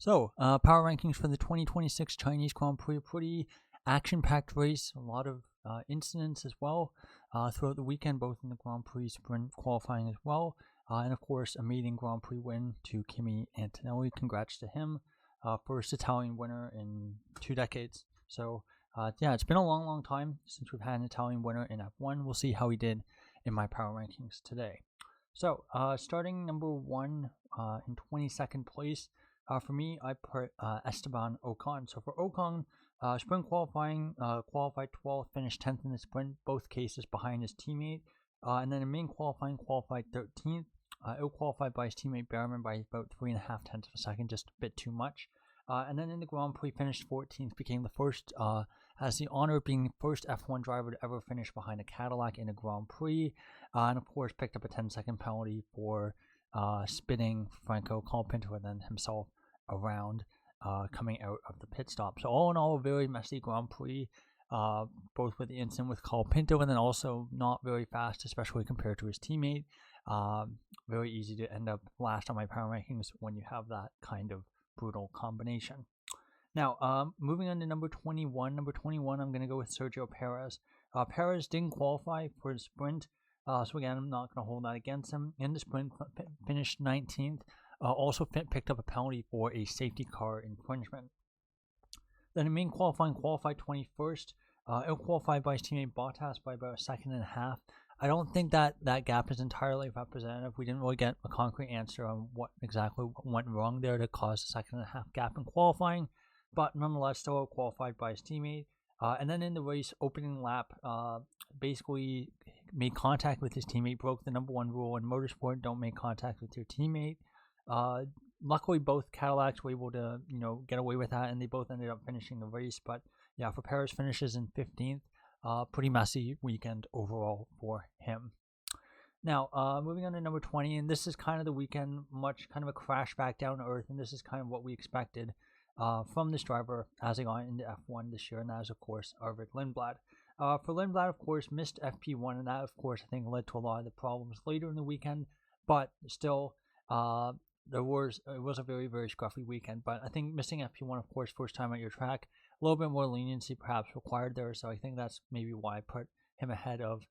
So, power rankings for the 2026 Chinese Grand Prix. Pretty action-packed race. A lot of incidents as well throughout the weekend, both in the Grand Prix sprint qualifying as well. And of course, a maiden Grand Prix win to Kimi Antonelli. Congrats to him. First Italian winner in 2 decades. So, yeah, it's been a long time since we've had an Italian winner in F1. We'll see how he did in my power rankings today. So, starting number 1 in 22nd place. For me, I put Esteban Ocon. So for Ocon, sprint qualifying, qualified 12th, finished 10th in the sprint, both cases behind his teammate. And then in main qualifying, qualified 13th. Out-qualified by his teammate Behrman by about 3.5 tenths of a second, just a bit too much. And then in the Grand Prix, finished 14th, became the first, has the honor of being the first F1 driver to ever finish behind a Cadillac in a Grand Prix. And of course, picked up a 10-second penalty for spinning Franco Colapinto and then himself around coming out of the pit stop. So all in all, a very messy Grand Prix, both with the incident with Colapinto and then also not very fast, especially compared to his teammate. Very easy to end up last on my power rankings when you have that kind of brutal combination. Now, moving on to number 21. Number 21, I'm going to go with Sergio Perez. Perez didn't qualify for the sprint. So again, I'm not going to hold that against him. In the sprint, finished 19th. Also picked up a penalty for a safety car infringement. Then in main qualifying, qualified 21st. Out-qualified by his teammate Bottas by about 1.5 seconds. I don't think that gap is entirely representative. We didn't really get a concrete answer on what exactly went wrong there to cause a 1.5 seconds gap in qualifying. But nonetheless, still out-qualified by his teammate. And then in the race, opening lap, basically made contact with his teammate, broke the number 1 rule in motorsport: don't make contact with your teammate. Luckily, both Cadillacs were able to, get away with that, and they both ended up finishing the race. But yeah, for Perez, finishes in 15th. Pretty messy weekend overall for him. Now, moving on to number 20, and this is kind of the weekend, kind of a crash back down to earth, and this is kind of what we expected from this driver as he got into F1 this year, and that is, of course, Arvid Lindblad. For Lindblad, of course, missed FP1, and that, of course, I think led to a lot of the problems later in the weekend, but still, it was a very, very scruffy weekend. But I think missing FP1, of course, first time at your track, a little bit more leniency perhaps required there, so I think that's maybe why I put him ahead of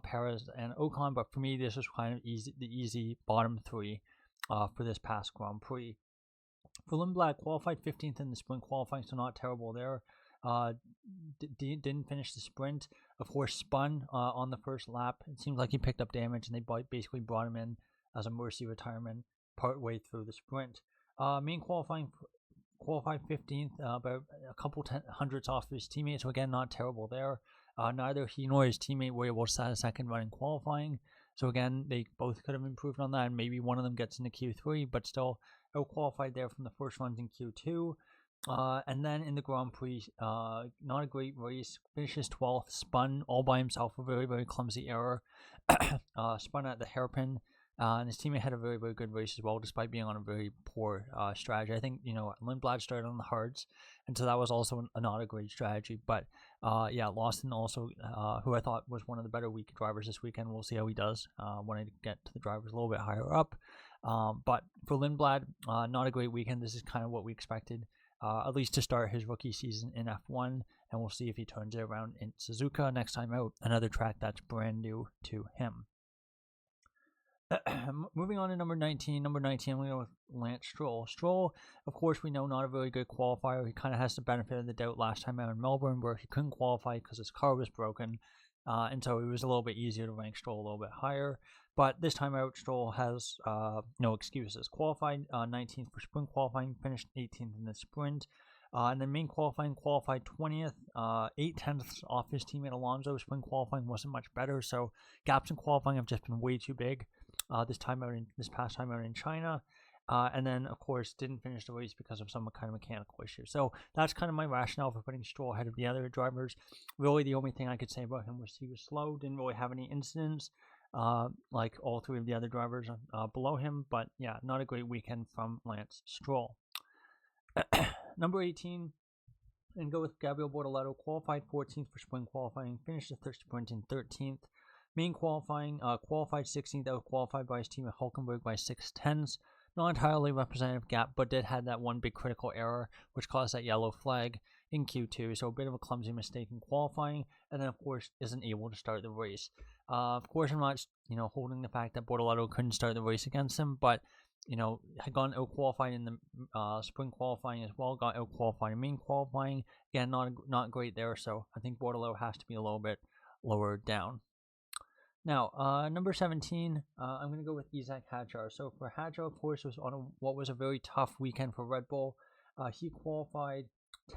Perez and Ocon. But for me, this was kind of the easy bottom 3 for this past Grand Prix. For Lindblad, qualified 15th in the sprint qualifying, so not terrible there. Didn't finish the sprint. Of course, spun on the first lap. It seems like he picked up damage, and they basically brought him in as a mercy retirement partway through the sprint. Main qualifying, qualified 15th, about a couple hundredths off his teammate, so again, not terrible there. Neither he nor his teammate were able to set a second run in qualifying, so again, they both could have improved on that, and maybe one of them gets into Q3, but still out-qualified there from the first runs in Q2. And then in the Grand Prix, not a great race, finishes 12th, spun all by himself, a very, very clumsy error, spun at the hairpin, and his teammate had a very, very good race as well, despite being on a very poor strategy. I think, Lindblad started on the hards, and so that was also not a great strategy. But, yeah, Lawson also, who I thought was one of the better week drivers this weekend. We'll see how he does when I get to the drivers a little bit higher up. But for Lindblad, not a great weekend. This is kind of what we expected, at least to start his rookie season in F1, and we'll see if he turns it around in Suzuka next time out, another track that's brand new to him. Moving on to number 19. Number 19, I'm going to go with Lance Stroll. Stroll, of course, we know not a very good qualifier. He kind of has the benefit of the doubt last time out in Melbourne, where he couldn't qualify because his car was broken. And so it was a little bit easier to rank Stroll a little bit higher. But this time out, Stroll has no excuses. Qualified 19th for sprint qualifying, finished 18th in the sprint. And then main qualifying, qualified 20th, 8 tenths off his teammate Alonso. Sprint qualifying wasn't much better, so gaps in qualifying have just been way too big this past time out in China. And then, of course, didn't finish the race because of some kind of mechanical issue. So that's kind of my rationale for putting Stroll ahead of the other drivers. Really, the only thing I could say about him was he was slow, didn't really have any incidents, like all 3 of the other drivers below him. But yeah, not a great weekend from Lance Stroll. Number 18, and go with Gabriel Bortoleto. Qualified 14th for sprint qualifying, finished the third sprint in 13th. Main qualifying, qualified 16th, out qualified by his team at Hulkenberg by 6 tenths. not entirely representative gap, but did have that one big critical error, which caused that yellow flag in Q2. So a bit of a clumsy mistake in qualifying, and then of course isn't able to start the race. Of course, I'm not holding the fact that Bortoleto couldn't start the race against him, but had gone out qualifying in the spring qualifying as well, got out qualifying in main qualifying. Again, not great there, so I think Bortoleto has to be a little bit lower down. Now, number 17, I'm going to go with Isaac Hadjar. So for Hadjar, of course, was on what was a very tough weekend for Red Bull. He qualified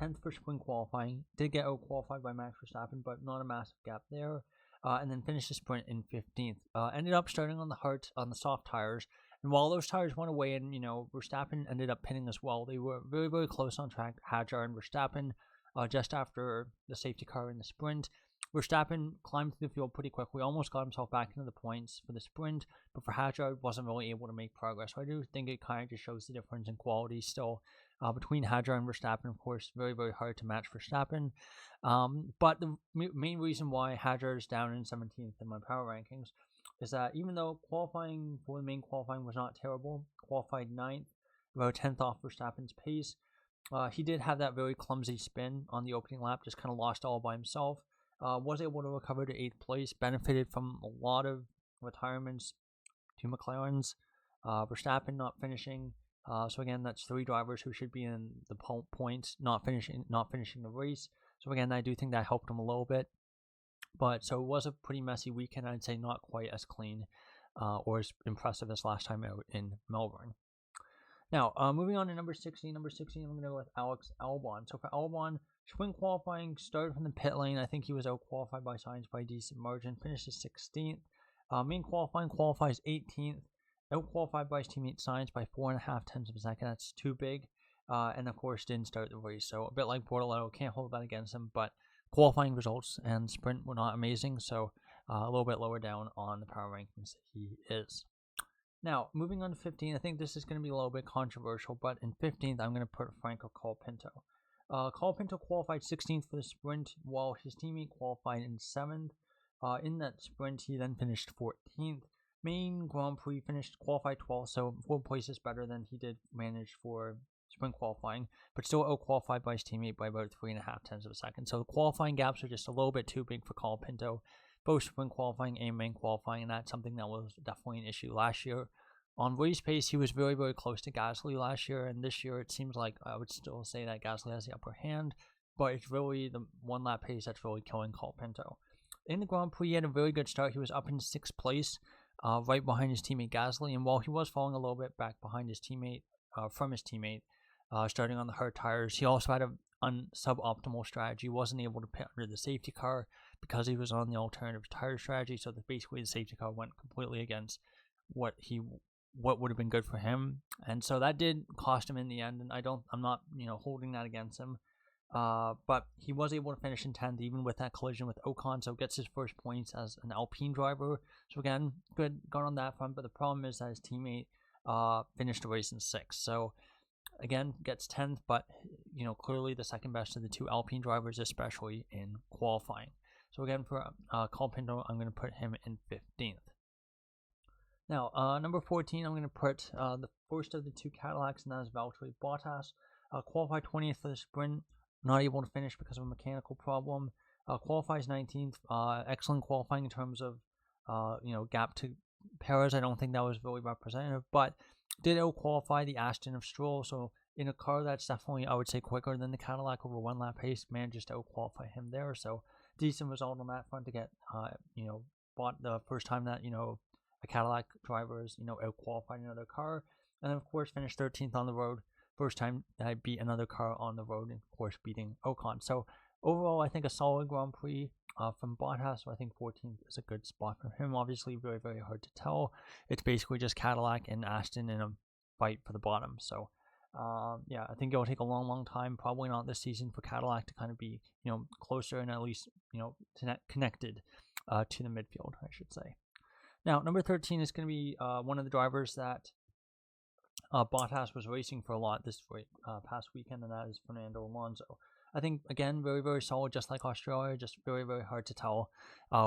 10th for spring qualifying, did get out qualified by Max Verstappen, but not a massive gap there. And then finished the sprint in 15th. Ended up starting on the soft tires. And while those tires went away and, Verstappen ended up pinning as well, they were very, very close on track, Hadjar and Verstappen, just after the safety car in the sprint. Verstappen climbed through the field pretty quickly, almost got himself back into the points for the sprint, but for Hadjar, wasn't really able to make progress. So I do think it kind of just shows the difference in quality still between Hadjar and Verstappen. Of course, very, very hard to match Verstappen. But the main reason why Hadjar is down in 17th in my power rankings is that even though qualifying for the main qualifying was not terrible, qualified 9th, about 10th off Verstappen's pace, he did have that very clumsy spin on the opening lap, just kind of lost all by himself. Was able to recover to 8th place, benefited from a lot of retirements to McLaren's, Verstappen not finishing. So again, that's 3 drivers who should be in the points, not finishing the race. So again, I do think that helped him a little bit. But so it was a pretty messy weekend. I'd say not quite as clean or as impressive as last time out in Melbourne. Now, moving on to number 16. Number 16, I'm going to go with Alex Albon. So for Albon, spring qualifying started from the pit lane. I think he was out qualified by Sainz by a decent margin. Finishes 16th. Main qualifying qualifies 18th. Out qualified by his teammate Sainz by 4.5 tenths of a second. That's too big. And of course, didn't start the race. So a bit like Bortoleto, can't hold that against him. But qualifying results and sprint were not amazing. So a little bit lower down on the power rankings he is. Now, moving on to 15, I think this is going to be a little bit controversial, but in 15th, I'm going to put Franco Colapinto. Colapinto qualified 16th for the sprint, while his teammate qualified in 7th. In that sprint, he then finished 14th. Main Grand Prix qualified 12th, so 4 places better than he did manage for sprint qualifying, but still out-qualified by his teammate by about 3.5 tenths of a second. So the qualifying gaps are just a little bit too big for Colapinto, both sprint qualifying and main qualifying, and that's something that was definitely an issue last year. On race pace, he was very, very close to Gasly last year, and this year it seems like I would still say that Gasly has the upper hand, but it's really the one lap pace that's really killing Colapinto. In the Grand Prix, he had a very good start. He was up in 6th place, right behind his teammate Gasly, and while he was falling a little bit back behind his teammate, starting on the hard tires, he also had a suboptimal strategy. He wasn't able to pit under the safety car because he was on the alternative tire strategy, so basically the safety car went completely against what would have been good for him, and so that did cost him in the end, and I'm not holding that against him, but he was able to finish in 10th even with that collision with Ocon, so gets his first points as an Alpine driver. So again, good, got on that front, but the problem is that his teammate finished the race in 6th, so again, gets 10th, but clearly the second best of the 2 Alpine drivers, especially in qualifying. So again, for Colapinto, I'm going to put him in 15th. Now, number 14, I'm going to put the first of the 2 Cadillacs, and that is Valtteri Bottas. Qualified 20th for the sprint, not able to finish because of a mechanical problem. Qualifies 19th. Excellent qualifying in terms of gap to Perez. I don't think that was really representative, but did out-qualify the Aston of Stroll, so in a car that's definitely, I would say, quicker than the Cadillac over 1 lap pace, manages to out-qualify him there, so decent result on that front to get, bought the first time that, a Cadillac driver is, out-qualified another car, and then, of course, finished 13th on the road, first time that I beat another car on the road, and, of course, beating Ocon, so overall, I think a solid Grand Prix from Bottas, so I think 14th is a good spot for him. Obviously, very, very hard to tell. It's basically just Cadillac and Aston in a fight for the bottom. So, yeah, I think it'll take a long, long time, probably not this season, for Cadillac to kind of be, closer and at least, connected to the midfield, I should say. Now, number 13 is going to be one of the drivers that Bottas was racing for a lot this past weekend, and that is Fernando Alonso. I think, again, very, very solid, just like Australia, just very, very hard to tell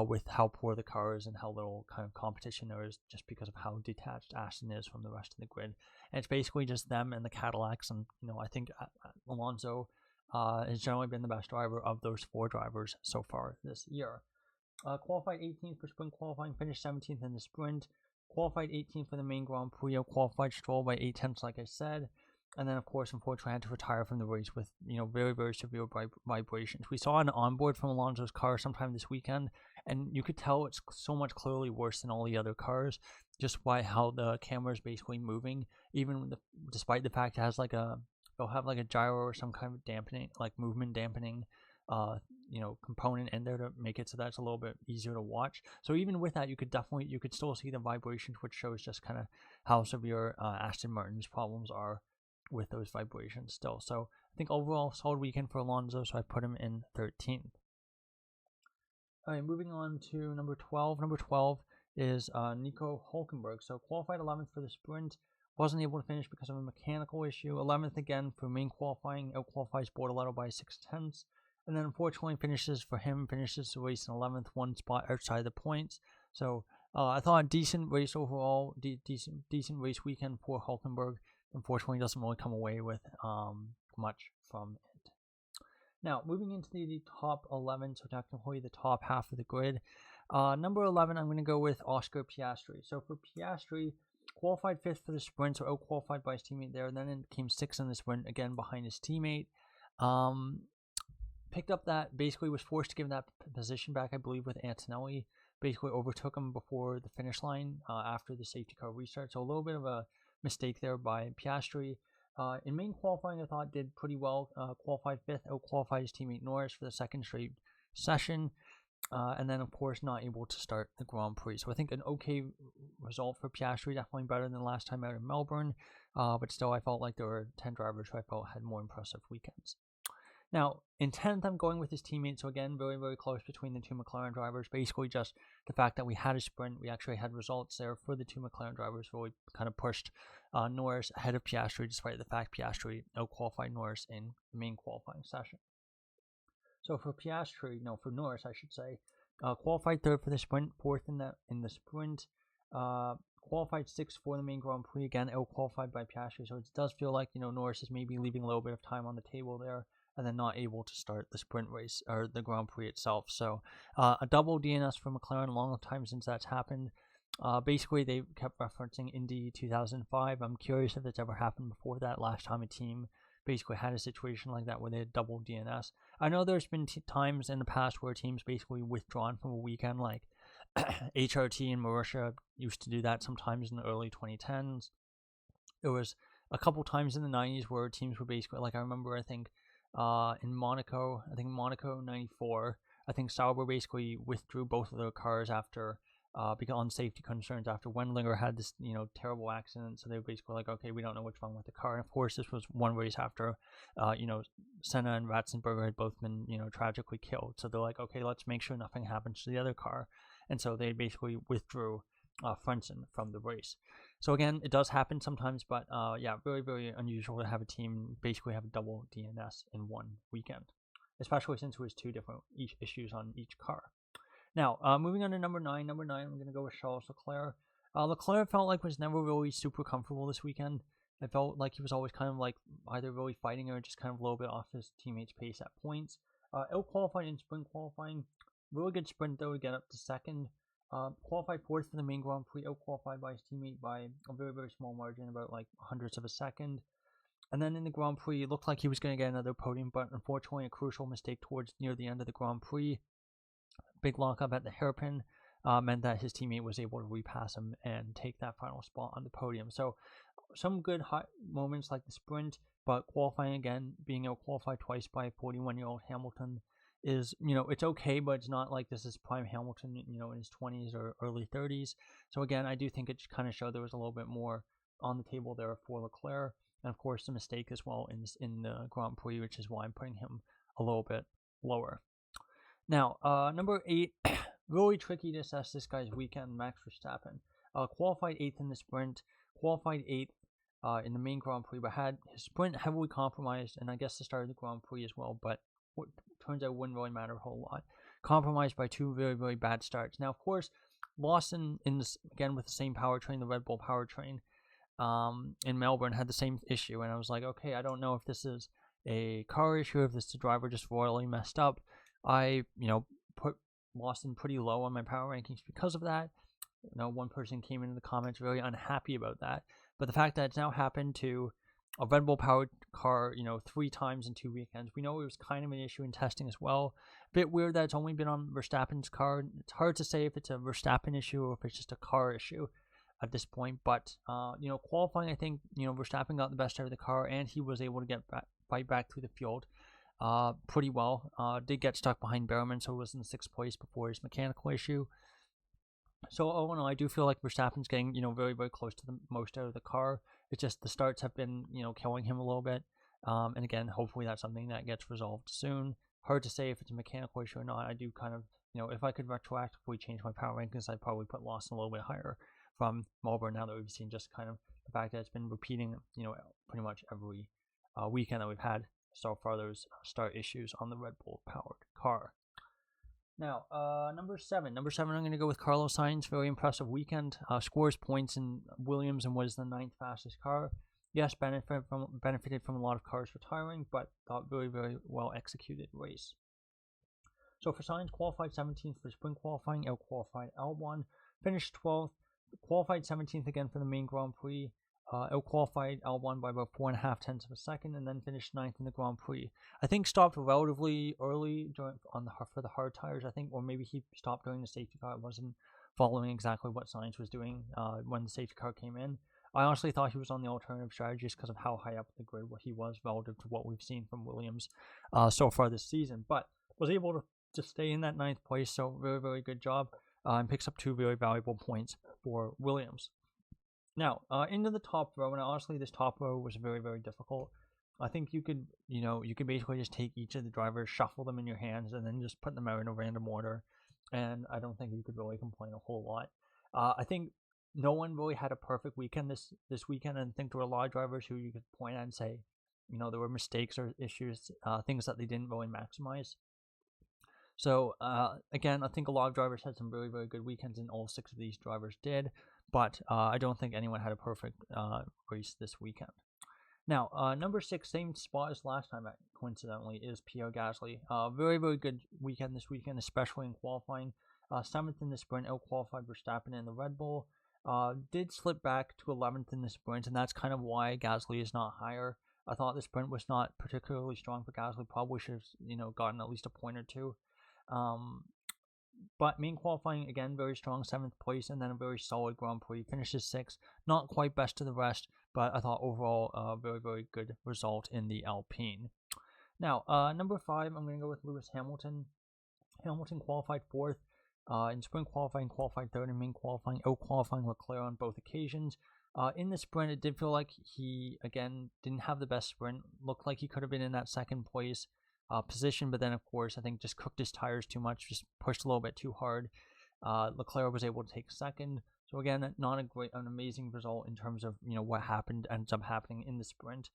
with how poor the car is and how little kind of competition there is just because of how detached Aston is from the rest of the grid. And it's basically just them and the Cadillacs. And, I think Alonso has generally been the best driver of those 4 drivers so far this year. Qualified 18th for sprint qualifying, finished 17th in the sprint. Qualified 18th for the main Grand Prix, qualified Stroll by 8 tenths, like I said. And then, of course, unfortunately, had to retire from the race with, very, very severe vibrations. We saw an onboard from Alonso's car sometime this weekend, and you could tell it's so much clearly worse than all the other cars, just by how the camera is basically moving, despite the fact it has they'll have like a gyro or some kind of dampening, like movement dampening, component in there to make it so that's a little bit easier to watch. So even with that, you could still see the vibrations, which shows just kind of how severe Aston Martin's problems are with those vibrations still. So I think overall solid weekend for Alonso, so I put him in 13th. All right, moving on to number 12. Number 12 is Nico Hülkenberg. So qualified 11th for the sprint, wasn't able to finish because of a mechanical issue. 11th again for main qualifying, out-qualifies Bortoletto by 6 tenths. And then unfortunately finishes the race in 11th, 1 spot outside the points. So I thought a decent race overall, decent race weekend for Hülkenberg. Unfortunately, doesn't really come away with much from it. Now, moving into the top 11, so technically the top half of the grid. Number 11, I'm going to go with Oscar Piastri. So for Piastri, qualified 5th for the sprint, so out-qualified by his teammate there. Then it came 6th in the sprint, again behind his teammate. Picked up that, basically was forced to give that position back, I believe, with Antonelli. Basically overtook him before the finish line after the safety car restart. So a little bit of a mistake there by Piastri. In main qualifying, I thought did pretty well. Qualified 5th, out-qualified his teammate Norris for the 2nd straight session. And then, of course, not able to start the Grand Prix. So I think an okay result for Piastri, definitely better than last time out in Melbourne. But still, I felt like there were 10 drivers who I felt had more impressive weekends. Now, in 10th, I'm going with his teammate. So again, very, very close between the 2 McLaren drivers. Basically just the fact that we had a sprint. We actually had results there for the 2 McLaren drivers. So we kind of pushed Norris ahead of Piastri, despite the fact Piastri out-qualified Norris in the main qualifying session. So for Norris, I should say, qualified 3rd for the sprint, 4th in the sprint. Qualified 6th for the main Grand Prix, again out-qualified by Piastri. So it does feel like, Norris is maybe leaving a little bit of time on the table there, and then not able to start the sprint race or the Grand Prix itself. So a double DNS for McLaren, a long time since that's happened. Basically, they kept referencing Indy 2005. I'm curious if it's ever happened before that, last time a team basically had a situation like that where they had double DNS. I know there's been times in the past where teams basically withdrawn from a weekend, like HRT and Marussia used to do that sometimes in the early 2010s. There was a couple times in the 90s where teams were basically, like I remember, I think in Monaco 94, I think Sauber basically withdrew both of their cars after because on safety concerns after Wendlinger had this terrible accident. So they were basically like, okay, we don't know what's wrong with the car. And of course, this was one race after Senna and Ratzenberger had both been tragically killed. So they're like, okay, let's make sure nothing happens to the other car. And so they basically withdrew Frentzen from the race. So again, it does happen sometimes, but yeah, very, very unusual to have a team basically have a double DNS in one weekend, especially since it was 2 different issues on each car. Now, moving on to number 9. Number 9, I'm going to go with Charles Leclerc. Leclerc felt like was never really super comfortable this weekend. I felt like he was always kind of like either really fighting or just kind of a little bit off his teammates' pace at points. Out-qualifying and sprint qualifying. Really good sprint, though, to get up to 2nd. Qualified 4th for the main Grand Prix, out-qualified by his teammate by a very, very small margin, about like hundredths of a second. And then in the Grand Prix, it looked like he was going to get another podium, but unfortunately a crucial mistake towards near the end of the Grand Prix. Big lockup at the hairpin meant that his teammate was able to repass him and take that final spot on the podium. So some good hot moments like the sprint, but qualifying again, being out-qualified twice by 41-year-old Hamilton is, it's okay, but it's not like this is prime Hamilton, in his 20s or early 30s. So again, I do think it kind of showed there was a little bit more on the table there for Leclerc, and of course the mistake as well in the Grand Prix, which is why I'm putting him a little bit lower. Now, number 8, really tricky to assess this guy's weekend, Max Verstappen. Qualified 8th in the sprint, qualified 8th in the main Grand Prix, but had his sprint heavily compromised, and I guess the start of the Grand Prix as well, but what turns out wouldn't really matter a whole lot. Compromised by two very, very bad starts. Now, of course, Lawson, in this, again with the same powertrain, the Red Bull powertrain, in Melbourne had the same issue, and I was like, okay, I don't know if this is a car issue, if this the driver just royally messed up. I, put Lawson pretty low on my power rankings because of that. One person came into the comments very unhappy about that, but the fact that it's now happened to a Red Bull powered car, 3 times in 2 weekends. We know it was kind of an issue in testing as well. Bit weird that it's only been on Verstappen's car. It's hard to say if it's a Verstappen issue or if it's just a car issue at this point. But, qualifying, I think, Verstappen got the best out of the car, and he was able to fight back through the field pretty well. Did get stuck behind Behrman, so it was in 6th place before his mechanical issue. So, I do feel like Verstappen's getting, very, very close to the most out of the car. It's just the starts have been, killing him a little bit. And again, hopefully that's something that gets resolved soon. Hard to say if it's a mechanical issue or not. I do kind of, if I could retroactively change my power rankings, I'd probably put Lawson a little bit higher from Melbourne now that we've seen just kind of the fact that it's been repeating, pretty much every weekend that we've had so far, those start issues on the Red Bull powered car. Now, number 7. Number 7, I'm going to go with Carlos Sainz. Very impressive weekend. Scores points in Williams and was the 9th fastest car. Yes, benefited from a lot of cars retiring, but thought very, very well executed race. So for Sainz, qualified 17th for sprint qualifying, out-qualified L1, finished 12th, qualified 17th again for the main Grand Prix, out-qualified L1 by about 4.5 tenths of a second, and then finished 9th in the Grand Prix. I think stopped relatively early for the hard tires, I think, or maybe he stopped during the safety car. I wasn't following exactly what Sainz was doing when the safety car came in. I honestly thought he was on the alternative strategies because of how high up the grid what he was relative to what we've seen from Williams so far this season, but was able to stay in that 9th place, so very, very good job, and picks up 2 very valuable points for Williams. Now, into the top row, and honestly, this top row was very, very difficult. I think you could basically just take each of the drivers, shuffle them in your hands, and then just put them out in a random order, and I don't think you could really complain a whole lot. I think no one really had a perfect weekend this weekend, and I think there were a lot of drivers who you could point at and say, there were mistakes or issues, things that they didn't really maximize. So, again, I think a lot of drivers had some very, very good weekends, and all 6 of these drivers did. But I don't think anyone had a perfect race this weekend. Now, number 6, same spot as last time, coincidentally, is Pierre Gasly. Very, very good weekend this weekend, especially in qualifying. 7th in the sprint, out-qualified Verstappen in the Red Bull. Did slip back to 11th in the sprint, and that's kind of why Gasly is not higher. I thought the sprint was not particularly strong for Gasly. Probably should have, gotten at least a point or two. But main qualifying, again, very strong, 7th place, and then a very solid Grand Prix. Finishes 6th, not quite best of the rest, but I thought overall a very, very good result in the Alpine. Now, number 5, I'm going to go with Lewis Hamilton. Hamilton qualified 4th in sprint qualifying, qualified 3rd in main qualifying, out-qualifying Leclerc on both occasions. In the sprint, it did feel like he, again, didn't have the best sprint. Looked like he could have been in that 2nd place position, but then of course I think just cooked his tires too much, just pushed a little bit too hard. Leclerc was able to take 2nd, so again, not an amazing result in terms of what ends up happening in the sprint.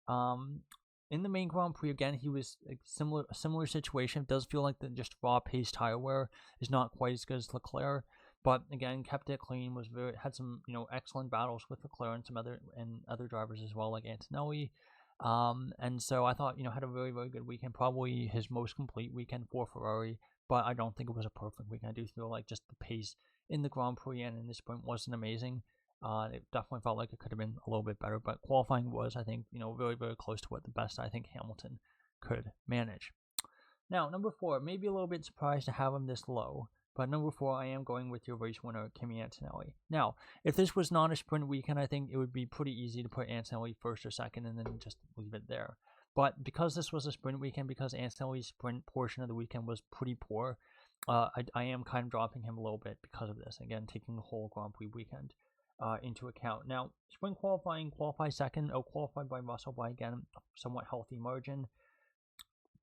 In the main Grand Prix, again, he was a similar situation. It does feel like the just raw pace tire wear is not quite as good as Leclerc, but again, kept it clean. Had some excellent battles with Leclerc and some other drivers as well, like Antonelli. And so I thought, had a very, very good weekend, probably his most complete weekend for Ferrari, but I don't think it was a perfect weekend. I do feel like just the pace in the Grand Prix and in this sprint wasn't amazing. It definitely felt like it could have been a little bit better, but qualifying was, I think, very, very close to what the best I think Hamilton could manage. Now, number 4, maybe a little bit surprised to have him this low, but number 4, I am going with your race winner, Kimi Antonelli. Now, if this was not a sprint weekend, I think it would be pretty easy to put Antonelli 1st or 2nd and then just leave it there. But because this was a sprint weekend, because Antonelli's sprint portion of the weekend was pretty poor, I am kind of dropping him a little bit because of this. Again, taking the whole Grand Prix weekend into account. Now, sprint qualifying, qualified 2nd, out-qualified by Russell by, again, somewhat healthy margin.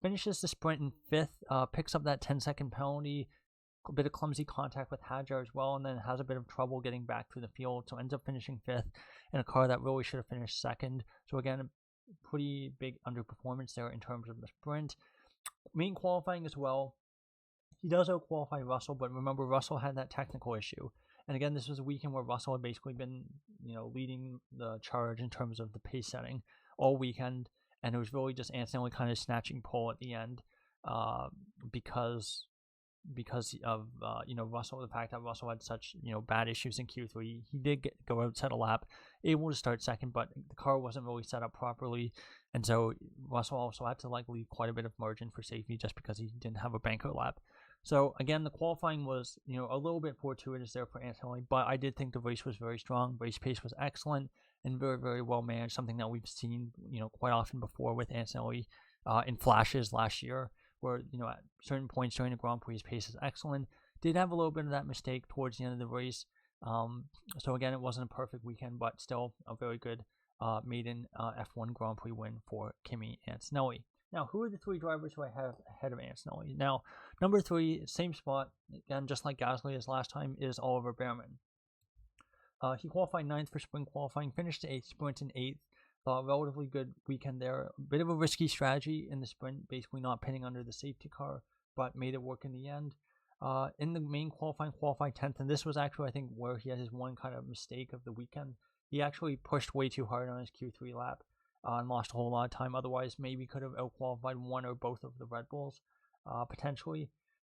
Finishes the sprint in 5th, picks up that 10-second penalty, a bit of clumsy contact with Hadjar as well, and then has a bit of trouble getting back through the field, so ends up finishing 5th in a car that really should have finished 2nd. So again, a pretty big underperformance there in terms of the sprint. Main qualifying as well, he does out-qualify Russell, but remember, Russell had that technical issue. And again, this was a weekend where Russell had basically been, leading the charge in terms of the pace setting all weekend, and it was really just Antonelli kind of snatching pole at the end, because of Russell, the fact that Russell had such bad issues in Q3. He did go outside a lap, able to start second, but the car wasn't really set up properly, and so Russell also had to leave quite a bit of margin for safety just because he didn't have a banker lap. So again, the qualifying was a little bit fortuitous there for Antonelli, but I did think the race was very strong. Race pace was excellent and very, very well managed, something that we've seen quite often before with Antonelli in flashes last year, where at certain points during the Grand Prix his pace is excellent. Did have a little bit of that mistake towards the end of the race, so again, it wasn't a perfect weekend, but still a very good maiden F1 Grand Prix win for Kimi Antonelli. Now, who are the three drivers who I have ahead of Antonelli? Now, number 3, same spot, again, just like Gasly as last time, is Oliver Bearman. He qualified 9th for sprint qualifying, finished 8th, sprint in 8th. Relatively good weekend there. A bit of a risky strategy in the sprint, basically not pitting under the safety car, but made it work in the end. In the main qualified 10th, and this was actually, I think, where he had his one kind of mistake of the weekend. He actually pushed way too hard on his Q3 lap. And lost a whole lot of time. Otherwise, maybe could have out-qualified one or both of the Red Bulls, potentially.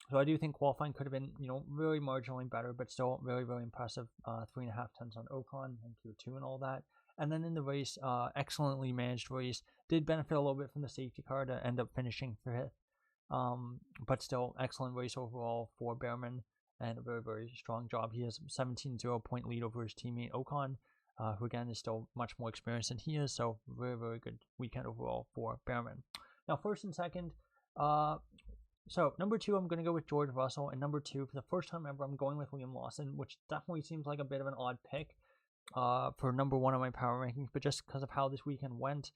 So I do think qualifying could have been, really marginally better, but still very, very impressive. 3.5 tenths on Ocon and Q2 and all that. And then in the race, excellently managed race. Did benefit a little bit from the safety car to end up finishing 5th. But still, excellent race overall for Bearman and a very, very strong job. He has a 17-0 point lead over his teammate Ocon, who again is still much more experienced than he is, so very, very good weekend overall for Bearman. Now, first and second, so number 2, I'm going to go with George Russell, and number 2, for the first time ever, I'm going with Liam Lawson, which definitely seems like a bit of an odd pick for number 1 on my power rankings, but just because of how this weekend went,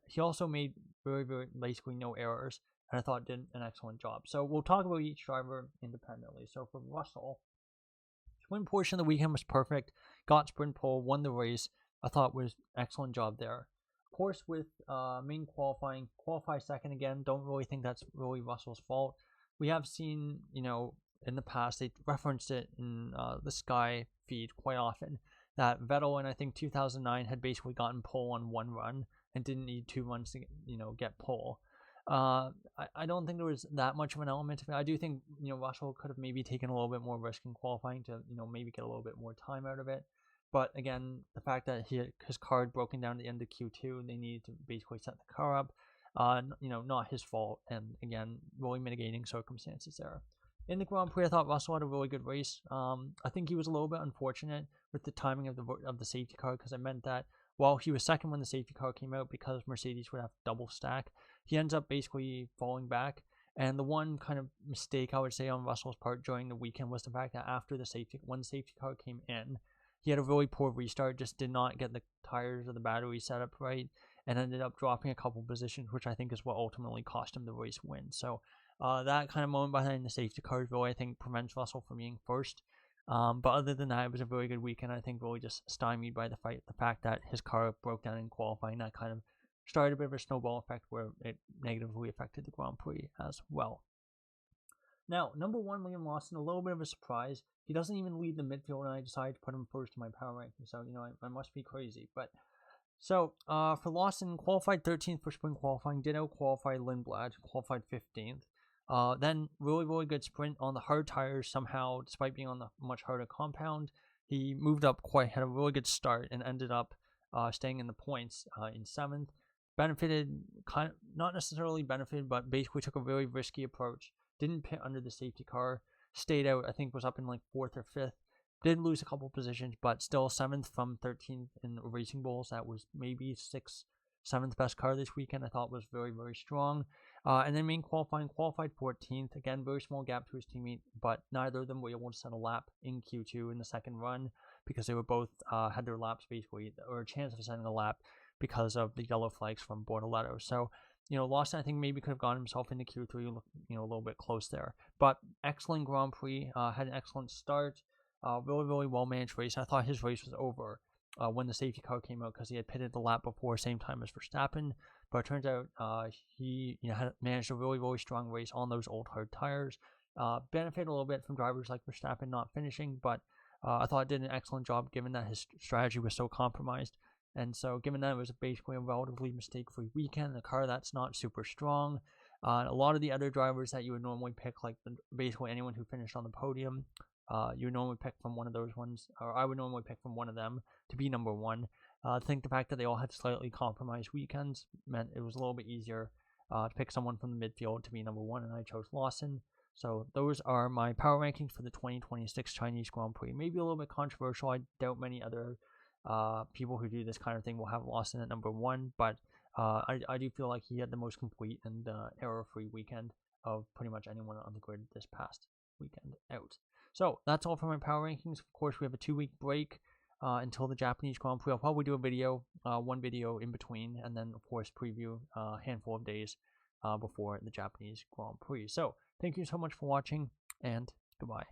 he also made very, very, basically no errors, and I thought did an excellent job. So we'll talk about each driver independently. So for Russell, sprint portion of the weekend was perfect. Got sprint pole, won the race. I thought was excellent job there. Of course, with main qualifying, qualify second again. Don't really think that's really Russell's fault. We have seen, in the past, they referenced it in the Sky feed quite often, that Vettel in, I think, 2009 had basically gotten pole on one run and didn't need 2 runs to, get pole. I don't think there was that much of an element of it. I do think, Russell could have maybe taken a little bit more risk in qualifying to, maybe get a little bit more time out of it. But again, the fact that his car had broken down at the end of Q2, they needed to basically set the car up, not his fault. And again, really mitigating circumstances there. In the Grand Prix, I thought Russell had a really good race. I think he was a little bit unfortunate with the timing of the safety car, because it meant that while he was second when the safety car came out, because Mercedes would have double stack, he ends up basically falling back. And the one kind of mistake I would say on Russell's part during the weekend was the fact that after when the safety car came in, he had a really poor restart, just did not get the tires or the battery set up right, and ended up dropping a couple positions, which I think is what ultimately cost him the race win. So that kind of moment behind the safety car really, I think, prevents Russell from being first. But other than that, it was a very good weekend. I think really just stymied by the fact that his car broke down in qualifying. That kind of started a bit of a snowball effect where it negatively affected the Grand Prix as well. Now, number 1, Liam Lawson, a little bit of a surprise. He doesn't even lead the midfield, and I decided to put him first in my power ranking. So, I must be crazy. But so for Lawson, qualified 13th for sprint qualifying, did out-qualify Lindblad, qualified 15th. Then really, really good sprint on the hard tires somehow, despite being on the much harder compound. He moved up had a really good start, and ended up staying in the points in 7th. Benefited, not necessarily benefited, but basically took a very risky approach. Didn't pit under the safety car. Stayed out, I think was up in 4th or 5th. Did lose a couple positions, but still 7th from 13th in Racing Bulls. That was maybe 6th, 7th best car this weekend. I thought was very, very strong. And then main qualified 14th. Again, very small gap to his teammate, but neither of them were able to set a lap in Q2 in the second run, because they were both had their laps basically, or a chance of setting a lap, because of the yellow flags from Bortoletto. So, Lawson, I think, maybe could have gotten himself into Q3, a little bit close there. But excellent Grand Prix, had an excellent start, really, really well-managed race. I thought his race was over when the safety car came out, because he had pitted the lap before, same time as Verstappen. But it turns out he had managed a really, really strong race on those old hard tires. Benefited a little bit from drivers like Verstappen not finishing, but I thought it did an excellent job given that his strategy was so compromised. And so given that it was basically a relatively mistake-free weekend, the car that's not super strong, a lot of the other drivers that you would normally pick, like basically anyone who finished on the podium, you would normally pick from one of those ones, or I would normally pick from one of them to be number one. I think the fact that they all had slightly compromised weekends meant it was a little bit easier to pick someone from the midfield to be number one, and I chose Lawson. So those are my power rankings for the 2026 Chinese Grand Prix. Maybe a little bit controversial. I doubt many other people who do this kind of thing will have Lawson at number one, but I do feel like he had the most complete and error-free weekend of pretty much anyone on the grid this past weekend out. So that's all for my power rankings. Of course, we have a 2-week break until the Japanese Grand Prix. I'll probably do a video, one video in between, and then of course preview a handful of days before the Japanese Grand Prix. So thank you so much for watching, and goodbye.